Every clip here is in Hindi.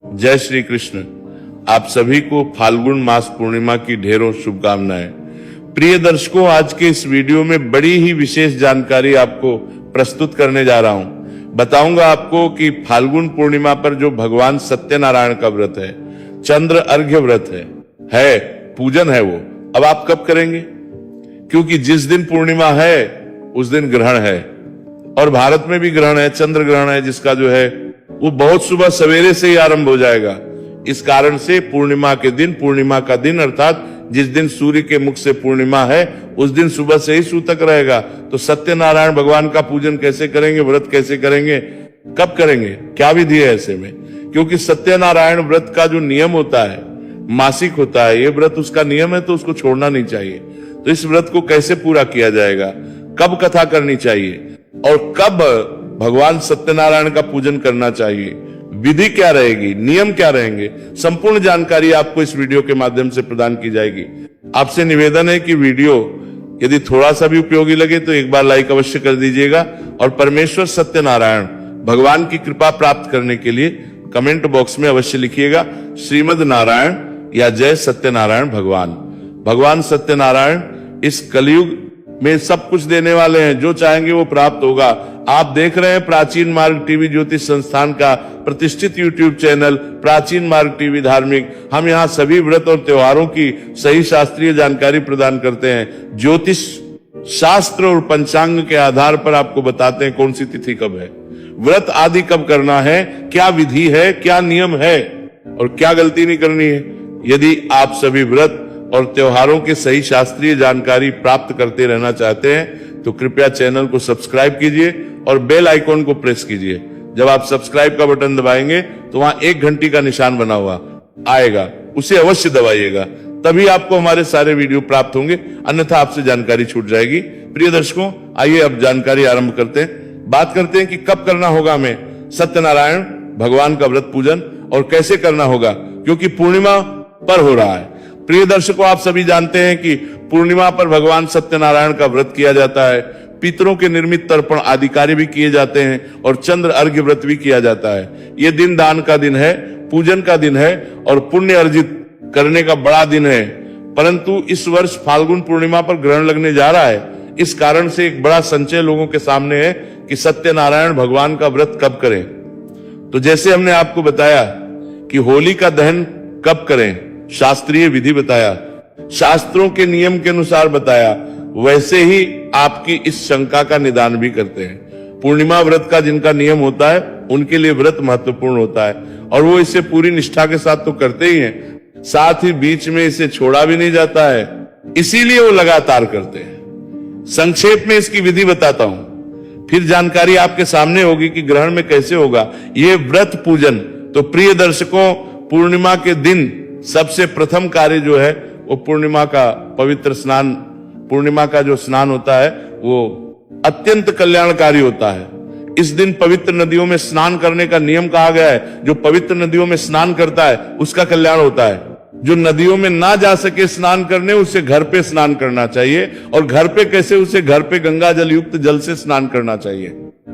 जय श्री कृष्ण। आप सभी को फाल्गुन मास पूर्णिमा की ढेरों शुभकामनाएं। प्रिय दर्शकों, आज के इस वीडियो में बड़ी ही विशेष जानकारी आपको प्रस्तुत करने जा रहा हूं। बताऊंगा आपको कि फाल्गुन पूर्णिमा पर जो भगवान सत्यनारायण का व्रत है, चंद्र अर्घ्य व्रत है, पूजन है, वो अब आप कब करेंगे? क्योंकि जिस दिन पूर्णिमा है उस दिन ग्रहण है, और भारत में भी ग्रहण है, चंद्र ग्रहण है, जिसका जो है वो बहुत सुबह सवेरे से ही आरंभ हो जाएगा। इस कारण से पूर्णिमा का दिन अर्थात जिस दिन सूर्य के मुख से पूर्णिमा है उस दिन सुबह से ही सूतक रहेगा। तो सत्यनारायण भगवान का पूजन कैसे करेंगे, व्रत कैसे करेंगे, कब करेंगे, क्या विधि है ऐसे में? क्योंकि सत्यनारायण व्रत का जो नियम होता है, मासिक होता है, ये व्रत उसका नियम है, तो उसको छोड़ना नहीं चाहिए। तो इस व्रत को कैसे पूरा किया जाएगा, कब कथा करनी चाहिए और कब भगवान सत्यनारायण का पूजन करना चाहिए, विधि क्या रहेगी, नियम क्या रहेंगे, संपूर्ण जानकारी आपको इस वीडियो के माध्यम से प्रदान की जाएगी। आपसे निवेदन है कि वीडियो यदि थोड़ा सा भी उपयोगी लगे तो एक बार लाइक अवश्य कर दीजिएगा, और परमेश्वर सत्यनारायण भगवान की कृपा प्राप्त करने के लिए कमेंट बॉक्स में अवश्य लिखिएगा श्रीमद नारायण या जय सत्यनारायण भगवान। भगवान सत्यनारायण इस कलयुग में सब कुछ देने वाले हैं, जो चाहेंगे वो प्राप्त होगा। आप देख रहे हैं प्राचीन मार्ग टीवी ज्योतिष संस्थान का प्रतिष्ठित यूट्यूब चैनल प्राचीन मार्ग टीवी धार्मिक। हम यहाँ सभी व्रत और त्योहारों की सही शास्त्रीय जानकारी प्रदान करते हैं। ज्योतिष शास्त्र और पंचांग के आधार पर आपको बताते हैं कौन सी तिथि कब है, व्रत आदि कब करना है, क्या विधि है, क्या नियम है और क्या गलती नहीं करनी है। यदि आप सभी व्रत और त्योहारों की सही शास्त्रीय जानकारी प्राप्त करते रहना चाहते हैं तो कृपया चैनल को सब्सक्राइब कीजिए और बेल आइकॉन को प्रेस कीजिए। जब आप सब्सक्राइब का बटन दबाएंगे तो वहां एक घंटी का निशान बना हुआ आएगा, उसे अवश्य दबाइएगा, तभी आपको हमारे सारे वीडियो प्राप्त होंगे, अन्यथा आपसे जानकारी छूट जाएगी। प्रिय दर्शकों, आइए अब जानकारी आरंभ करते हैं। बात करते हैं कि कब करना होगा हमें सत्यनारायण भगवान का व्रत पूजन और कैसे करना होगा, क्योंकि पूर्णिमा पर हो रहा है। प्रिय दर्शकों, आप सभी जानते हैं कि पूर्णिमा पर भगवान सत्यनारायण का व्रत किया जाता है, पितरों के निर्मित तर्पण आदि कार्य भी किए जाते हैं और चंद्र अर्घ्य व्रत भी किया जाता है। ये दिन दान का दिन है, पूजन का दिन है और पुण्य अर्जित करने का बड़ा दिन है। परंतु इस वर्ष फाल्गुन पूर्णिमा पर ग्रहण लगने जा रहा है, इस कारण से एक बड़ा संचय लोगों के सामने है कि सत्यनारायण भगवान का व्रत कब करें। तो जैसे हमने आपको बताया कि होली का दहन कब करें, शास्त्रीय विधि बताया, शास्त्रों के नियम के अनुसार बताया, वैसे ही आपकी इस शंका का निदान भी करते हैं। पूर्णिमा व्रत का जिनका नियम होता है उनके लिए व्रत महत्वपूर्ण होता है और वो इसे पूरी निष्ठा के साथ तो करते ही हैं, साथ ही बीच में इसे छोड़ा भी नहीं जाता है, इसीलिए वो लगातार करते हैं। संक्षेप में इसकी विधि बताता हूं, फिर जानकारी आपके सामने होगी कि ग्रहण में कैसे होगा ये व्रत पूजन। तो प्रिय दर्शकों, पूर्णिमा के दिन सबसे प्रथम कार्य जो है वो पूर्णिमा का पवित्र स्नान, पूर्णिमा का जो स्नान होता है वो अत्यंत कल्याणकारी होता है। इस दिन पवित्र नदियों में स्नान करने का नियम कहा गया है। जो पवित्र नदियों में स्नान करता है उसका कल्याण होता है। जो नदियों में ना जा सके स्नान करने, उसे घर पे स्नान करना चाहिए। और घर पे कैसे, उसे घर पे गंगा जल युक्त जल से स्नान करना चाहिए।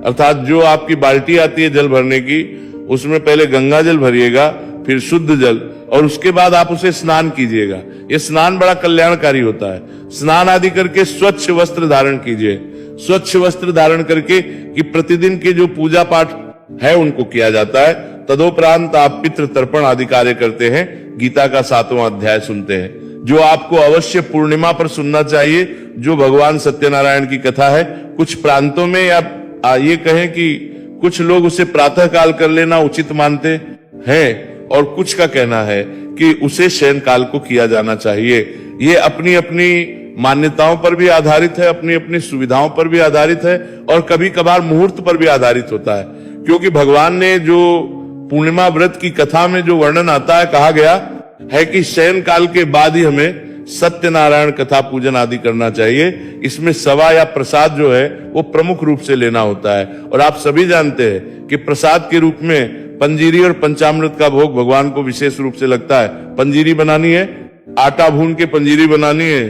अर्थात जो आपकी बाल्टी आती है जल भरने की, उसमें पहले गंगा जल भरिएगा, फिर शुद्ध जल, और उसके बाद आप उसे स्नान कीजिएगा। ये स्नान बड़ा कल्याणकारी होता है। स्नान आदि करके स्वच्छ वस्त्र धारण कीजिए। स्वच्छ वस्त्र धारण करके कि प्रतिदिन के जो पूजा पाठ है उनको किया जाता है। तदोपरांत आप पितृ तर्पण आदि कार्य करते हैं, गीता का 7वां अध्याय सुनते हैं, जो आपको अवश्य पूर्णिमा पर सुनना चाहिए, जो भगवान सत्यनारायण की कथा है। कुछ प्रांतों में या ये कहें कि कुछ लोग उसे प्रातः काल कर लेना उचित मानते हैं और कुछ का कहना है कि उसे शयन काल को किया जाना चाहिए। ये अपनी अपनी मान्यताओं पर भी आधारित है, अपनी अपनी सुविधाओं पर भी आधारित है और कभी कभार मुहूर्त पर भी आधारित होता है। क्योंकि भगवान ने जो पूर्णिमा व्रत की कथा में जो वर्णन आता है, कहा गया है कि शयन काल के बाद ही हमें सत्यनारायण कथा पूजन आदि करना चाहिए। इसमें सवा या प्रसाद जो है वो प्रमुख रूप से लेना होता है। और आप सभी जानते हैं कि प्रसाद के रूप में पंजीरी और पंचामृत का भोग भगवान को विशेष रूप से लगता है। पंजीरी बनानी है, आटा भून के पंजीरी बनानी है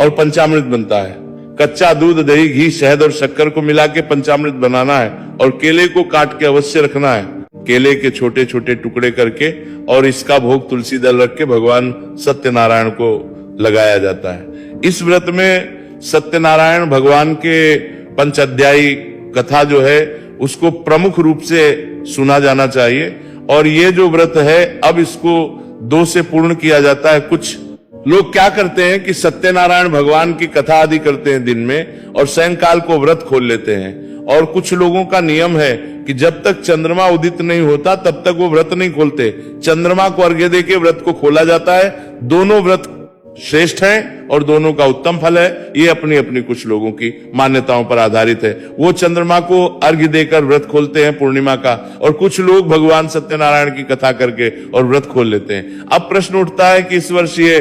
और पंचामृत बनता है। कच्चा दूध, दही, घी, शहद और शक्कर को मिला के पंचामृत बनाना है और केले को काट के अवश्य रखना है। केले के छोटे छोटे टुकड़े करके और इसका भोग तुलसी दल रख के भगवान सत्यनारायण को लगाया जाता है। इस व्रत में सत्यनारायण भगवान के पंचाध्यायी कथा जो है उसको प्रमुख रूप से सुना जाना चाहिए। और ये जो व्रत है अब इसको 2 से पूर्ण किया जाता है। कुछ लोग क्या करते हैं कि सत्यनारायण भगवान की कथा आदि करते हैं दिन में और सायंकाल को व्रत खोल लेते हैं। और कुछ लोगों का नियम है कि जब तक चंद्रमा उदित नहीं होता तब तक वो व्रत नहीं खोलते, चंद्रमा को अर्घ्य देके व्रत को खोला जाता है। दोनों व्रत श्रेष्ठ हैं और दोनों का उत्तम फल है। ये अपनी अपनी कुछ लोगों की मान्यताओं पर आधारित है। वो चंद्रमा को अर्घ्य देकर व्रत खोलते हैं पूर्णिमा का, और कुछ लोग भगवान सत्यनारायण की कथा करके और व्रत खोल लेते हैं। अब प्रश्न उठता है कि इस वर्ष ये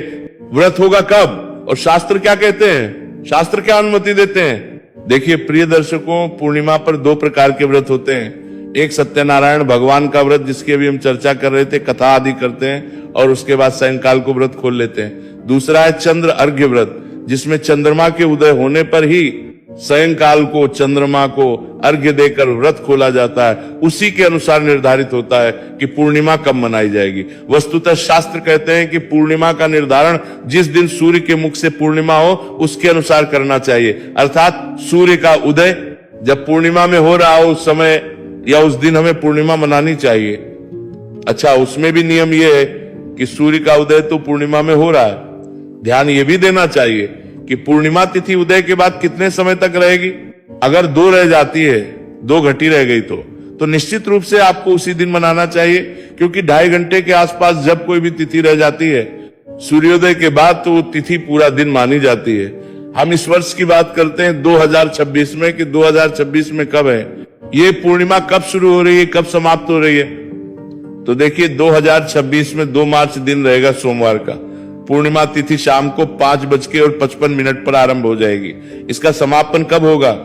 व्रत होगा कब और शास्त्र क्या कहते हैं, शास्त्र क्या अनुमति देते हैं। देखिए प्रिय दर्शकों, पूर्णिमा पर 2 प्रकार के व्रत होते हैं। एक सत्यनारायण भगवान का व्रत जिसकी अभी हम चर्चा कर रहे थे, कथा आदि करते हैं और उसके बाद सायंकाल को व्रत खोल लेते हैं। दूसरा है चंद्र अर्घ्य व्रत, जिसमें चंद्रमा के उदय होने पर ही सायंकाल को चंद्रमा को अर्घ्य देकर व्रत खोला जाता है। उसी के अनुसार निर्धारित होता है कि पूर्णिमा कब मनाई जाएगी। वस्तुतः शास्त्र कहते हैं कि पूर्णिमा का निर्धारण जिस दिन सूर्य के मुख से पूर्णिमा हो उसके अनुसार करना चाहिए। अर्थात सूर्य का उदय जब पूर्णिमा में हो रहा हो उस समय या उस दिन हमें पूर्णिमा मनानी चाहिए। अच्छा, उसमें भी नियम यह है कि सूर्य का उदय तो पूर्णिमा में हो रहा है। ध्यान ये भी देना चाहिए कि पूर्णिमा तिथि उदय के बाद कितने समय तक रहेगी। अगर 2 रह जाती है, 2 घटी रह गई तो निश्चित रूप से आपको उसी दिन मनाना चाहिए, क्योंकि 2.5 घंटे के आसपास जब कोई भी तिथि रह जाती है सूर्योदय के बाद तो वो तिथि पूरा दिन मानी जाती है। हम इस वर्ष की बात करते हैं 2026 में कि 2026 में कब है, ये पूर्णिमा कब शुरू हो रही है, कब समाप्त हो रही है। तो देखिए 2026 में 2 मार्च दिन रहेगा सोमवार का। पूर्णिमा तिथि शाम को 5:55 पर आरंभ हो जाएगी। इसका समापन कब होगा,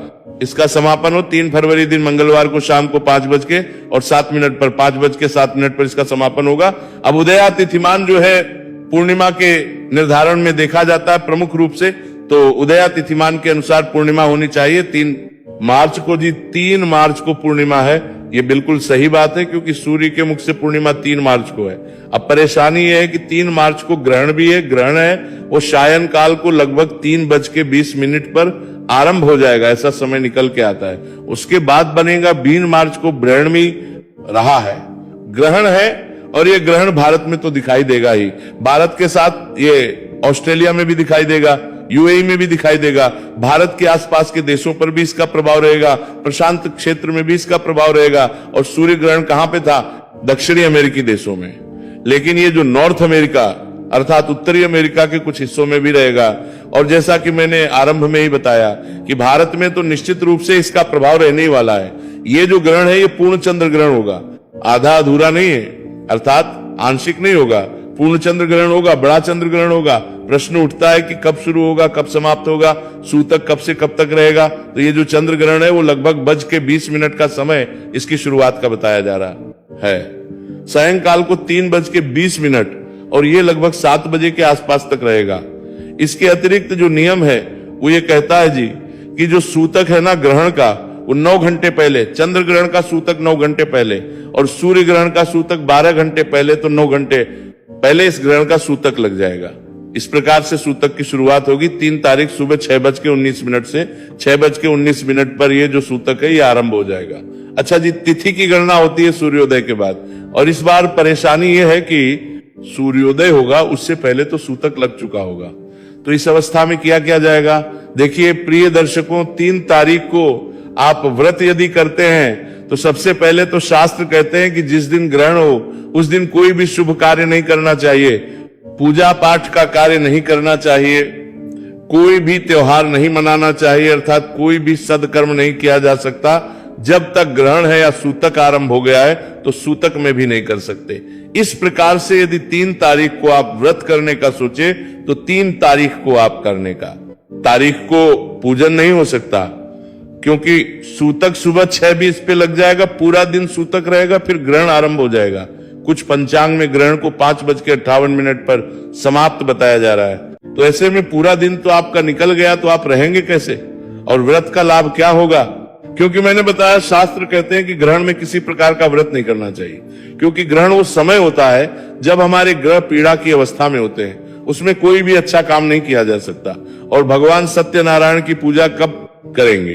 इसका समापन हो 3 फरवरी दिन मंगलवार को शाम को 5:07 पर 5:07 पर इसका समापन होगा। अब उदया तिथिमान जो है पूर्णिमा के निर्धारण में देखा जाता है प्रमुख रूप से, तो उदया तिथिमान के अनुसार पूर्णिमा होनी चाहिए 3 मार्च को। जी 3 मार्च को पूर्णिमा है, ये बिल्कुल सही बात है, क्योंकि सूर्य के मुख से पूर्णिमा 3 मार्च को है। अब परेशानी यह है कि 3 मार्च को ग्रहण भी है। ग्रहण है वो सायं काल को लगभग 3:20 पर आरंभ हो जाएगा, ऐसा समय निकल के आता है। उसके बाद बनेगा 20 मार्च को ब्रह्मी रहा है, ग्रहण है, और ये ग्रहण भारत में तो दिखाई देगा ही। भारत के साथ ये ऑस्ट्रेलिया में भी दिखाई देगा, यूएई में भी दिखाई देगा, भारत के आसपास के देशों पर भी इसका प्रभाव रहेगा, प्रशांत क्षेत्र में भी इसका प्रभाव रहेगा। और सूर्य ग्रहण कहां पे था, दक्षिणी अमेरिकी देशों में। लेकिन ये जो नॉर्थ अमेरिका अर्थात उत्तरी अमेरिका के कुछ हिस्सों में भी रहेगा। और जैसा कि मैंने आरंभ में ही बताया कि भारत में तो निश्चित रूप से इसका प्रभाव रहने ही वाला है। ये जो ग्रहण है ये पूर्ण चंद्र ग्रहण होगा, आधा अधूरा नहीं है, अर्थात आंशिक नहीं होगा, पूर्ण चंद्र ग्रहण होगा, बड़ा चंद्र ग्रहण होगा। प्रश्न उठता है कि कब शुरू होगा, कब समाप्त होगा, सूतक कब से कब तक रहेगा। तो ये जो चंद्र ग्रहण है वो लगभग 1:20 का समय इसकी शुरुआत का बताया जा रहा है। सायंकाल को 3:20 और ये लगभग 7 बजे के आसपास तक रहेगा। इसके अतिरिक्त जो नियम है वो ये कहता है जी कि जो सूतक है ना ग्रहण का, वो 9 घंटे पहले, चंद्र ग्रहण का सूतक 9 घंटे पहले और सूर्य ग्रहण का सूतक 12 घंटे पहले, तो 9 घंटे पहले इस ग्रहण का सूतक लग जाएगा। इस प्रकार से सूतक की शुरुआत होगी 3 तारीख सुबह 6:19 से 6:19 पर ये जो सूतक है ये आरंभ हो जाएगा। अच्छा जी, तिथि की गणना होती है सूर्योदय के बाद, और इस बार परेशानी ये है कि सूर्योदय होगा उससे पहले तो सूतक लग चुका होगा। तो इस अवस्था में क्या किया जाएगा। देखिए प्रिय दर्शकों, 3 तारीख को आप व्रत यदि करते हैं तो सबसे पहले तो शास्त्र कहते हैं कि जिस दिन ग्रहण हो उस दिन कोई भी शुभ कार्य नहीं करना चाहिए, पूजा पाठ का कार्य नहीं करना चाहिए, कोई भी त्योहार नहीं मनाना चाहिए, अर्थात कोई भी सदकर्म नहीं किया जा सकता। जब तक ग्रहण है या सूतक आरंभ हो गया है तो सूतक में भी नहीं कर सकते। इस प्रकार से यदि 3 तारीख को आप व्रत करने का सोचे तो 3 तारीख को आप करने का, तारीख को पूजन नहीं हो सकता, क्योंकि सूतक सुबह 6:20 पे लग जाएगा, पूरा दिन सूतक रहेगा, फिर ग्रहण आरंभ हो जाएगा। कुछ पंचांग में ग्रहण को 5:58 पर समाप्त बताया जा रहा है। तो ऐसे में पूरा दिन तो आपका निकल गया, तो आप रहेंगे कैसे और व्रत का लाभ क्या होगा। क्योंकि मैंने बताया शास्त्र कहते हैं कि ग्रहण में किसी प्रकार का व्रत नहीं करना चाहिए, क्योंकि ग्रहण वो समय होता है जब हमारे ग्रह पीड़ा की अवस्था में होते हैं, उसमें कोई भी अच्छा काम नहीं किया जा सकता। और भगवान सत्यनारायण की पूजा कब करेंगे?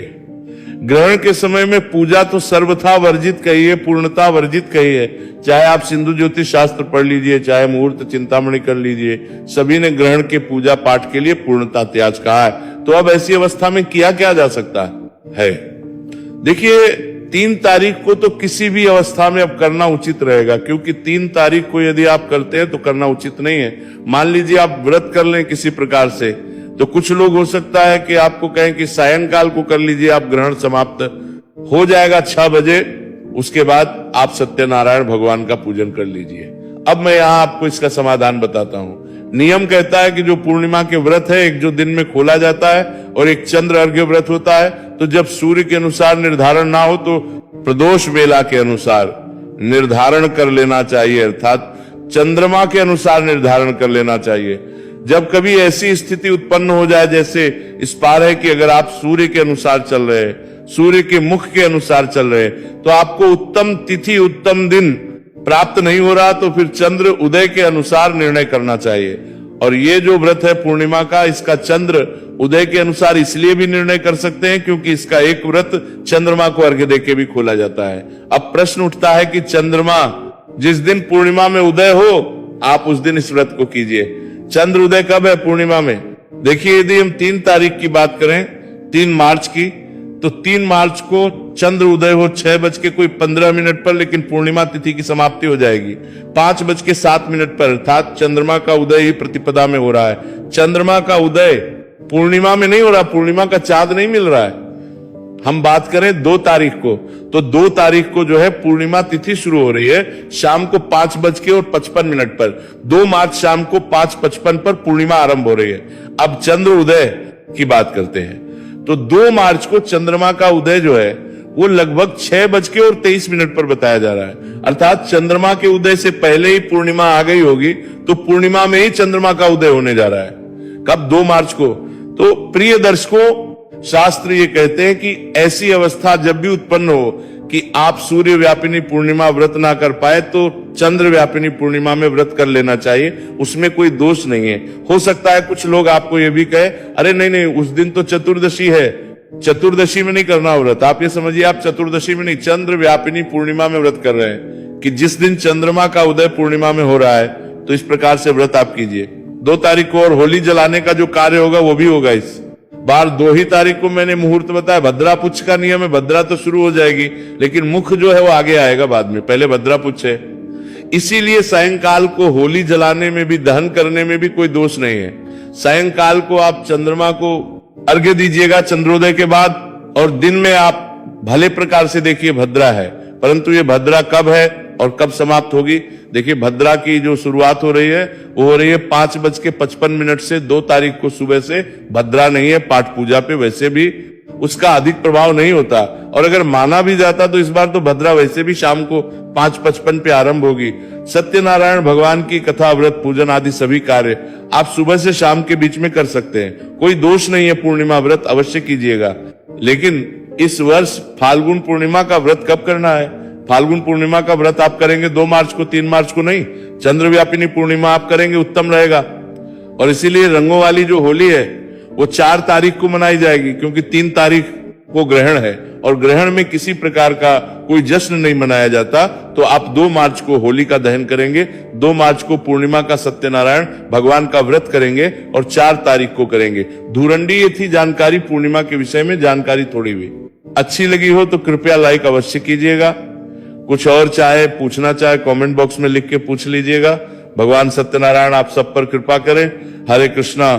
ग्रहण के समय में पूजा तो सर्वथा वर्जित कहिए, पूर्णता वर्जित कहिए। चाहे आप सिंधु ज्योतिष शास्त्र पढ़ लीजिए, चाहे मुहूर्त चिंतामणि कर लीजिए, सभी ने ग्रहण के पूजा पाठ के लिए पूर्णता त्याग कहा है। तो अब ऐसी अवस्था में किया क्या जा सकता है? देखिए, 3 तारीख को तो किसी भी अवस्था में अब करना उचित रहेगा, क्योंकि 3 तारीख को यदि आप करते हैं तो करना उचित नहीं है। मान लीजिए आप व्रत कर लें किसी प्रकार से, तो कुछ लोग हो सकता है कि आपको कहें कि सायंकाल को कर लीजिए, आप ग्रहण समाप्त हो जाएगा 6 बजे, उसके बाद आप सत्यनारायण भगवान का पूजन कर लीजिए। अब मैं यहां आपको इसका समाधान बताता हूं। नियम कहता है कि जो पूर्णिमा के व्रत है, एक जो दिन में खोला जाता है और एक चंद्र अर्घ्य व्रत होता है, तो जब सूर्य के अनुसार निर्धारण ना हो तो प्रदोष वेला के अनुसार निर्धारण कर लेना चाहिए, अर्थात चंद्रमा के अनुसार निर्धारण कर लेना चाहिए। जब कभी ऐसी स्थिति उत्पन्न हो जाए, जैसे इस पार है कि अगर आप सूर्य के अनुसार चल रहे हैं, सूर्य के मुख के अनुसार चल रहे हैं, तो आपको उत्तम तिथि उत्तम दिन प्राप्त नहीं हो रहा, तो फिर चंद्र उदय के अनुसार निर्णय करना चाहिए। और ये जो व्रत है पूर्णिमा का, इसका चंद्र उदय के अनुसार इसलिए भी निर्णय कर सकते हैं क्योंकि इसका एक व्रत चंद्रमा को अर्घ्य देके भी खोला जाता है। अब प्रश्न उठता है कि चंद्रमा जिस दिन पूर्णिमा में उदय हो, आप उस दिन इस व्रत को कीजिए। चंद्र उदय कब है पूर्णिमा में? देखिए, यदि हम 3 तारीख की बात करें, 3 मार्च की, तो 3 मार्च को चंद्र उदय हो 6:15 पर, लेकिन पूर्णिमा तिथि की समाप्ति हो जाएगी 5:07 पर, अर्थात चंद्रमा का उदय ही प्रतिपदा में हो रहा है। चंद्रमा का उदय पूर्णिमा में नहीं हो रहा, पूर्णिमा का चांद नहीं मिल रहा है। हम बात करें 2 तारीख को, तो 2 तारीख को जो है पूर्णिमा तिथि शुरू हो रही है शाम को 5:55 पर। 2 मार्च शाम को 5:55 पर पूर्णिमा आरंभ हो रही है। अब चंद्र उदय की बात करते हैं, तो 2 मार्च को चंद्रमा का उदय जो है वो लगभग 6:23 पर बताया जा रहा है, अर्थात चंद्रमा के उदय से पहले ही पूर्णिमा आ गई होगी, तो पूर्णिमा में ही चंद्रमा का उदय होने जा रहा है। कब? 2 मार्च को। तो प्रिय दर्शकों, शास्त्र ये कहते हैं कि ऐसी अवस्था जब भी उत्पन्न हो कि आप सूर्य व्यापिनी पूर्णिमा व्रत ना कर पाए, तो चंद्र व्यापिनी पूर्णिमा में व्रत कर लेना चाहिए, उसमें कोई दोष नहीं है। हो सकता है कुछ लोग आपको ये भी कहे, अरे नहीं, उस दिन तो चतुर्दशी है, चतुर्दशी में नहीं करना व्रत। आप ये समझिए, आप चतुर्दशी में नहीं, चंद्र व्यापिनी पूर्णिमा में व्रत कर रहे हैं कि जिस दिन चंद्रमा का उदय पूर्णिमा में हो रहा है, तो इस प्रकार से व्रत आप कीजिए। 2 तारीख को और होली जलाने का जो कार्य होगा वो भी होगा इस बार। 2 ही तारीख को मैंने मुहूर्त बताया। भद्रा पुच्छ का नियम है, भद्रा तो शुरू हो जाएगी, लेकिन मुख जो है वो आगे आएगा बाद में, पहले भद्रा पुच्छ है। इसीलिए सायंकाल को होली जलाने में भी, दहन करने में भी कोई दोष नहीं है। सायंकाल को आप चंद्रमा को अर्घ्य दीजिएगा चंद्रोदय के बाद, और दिन में आप भले प्रकार से देखिए भद्रा है, परंतु ये भद्रा कब है और कब समाप्त होगी? देखिए, भद्रा की जो शुरुआत हो रही है वो हो रही है 5:55 से। 2 तारीख को सुबह से भद्रा नहीं है पाठ पूजा पे, वैसे भी उसका अधिक प्रभाव नहीं होता, और अगर माना भी जाता तो इस बार तो भद्रा वैसे भी शाम को 5:55 पे आरंभ होगी। सत्यनारायण भगवान की कथा, व्रत, पूजन आदि सभी कार्य आप सुबह से शाम के बीच में कर सकते हैं, कोई दोष नहीं है। पूर्णिमा व्रत अवश्य कीजिएगा, लेकिन इस वर्ष फाल्गुन पूर्णिमा का व्रत कब करना है? फाल्गुन पूर्णिमा का व्रत आप करेंगे 2 मार्च को, 3 मार्च को नहीं। चंद्र व्यापिनी पूर्णिमा आप करेंगे, उत्तम रहेगा। और इसीलिए रंगों वाली जो होली है वो 4 तारीख को मनाई जाएगी, क्योंकि 3 तारीख को ग्रहण है, और ग्रहण में किसी प्रकार का कोई जश्न नहीं मनाया जाता। तो आप 2 मार्च को होली का दहन करेंगे, 2 मार्च को पूर्णिमा का सत्यनारायण भगवान का व्रत करेंगे, और 4 तारीख को करेंगे। धुरंडी ये थी जानकारी पूर्णिमा के विषय में, जानकारी थोड़ी हुई। अच्छी लगी हो तो कृपया लाइक अवश्य कीजिएगा। कुछ और चाहे पूछना चाहे कमेंट बॉक्स में लिख के पूछ लीजिएगा। भगवान सत्यनारायण आप सब पर कृपा करें। हरे कृष्णा।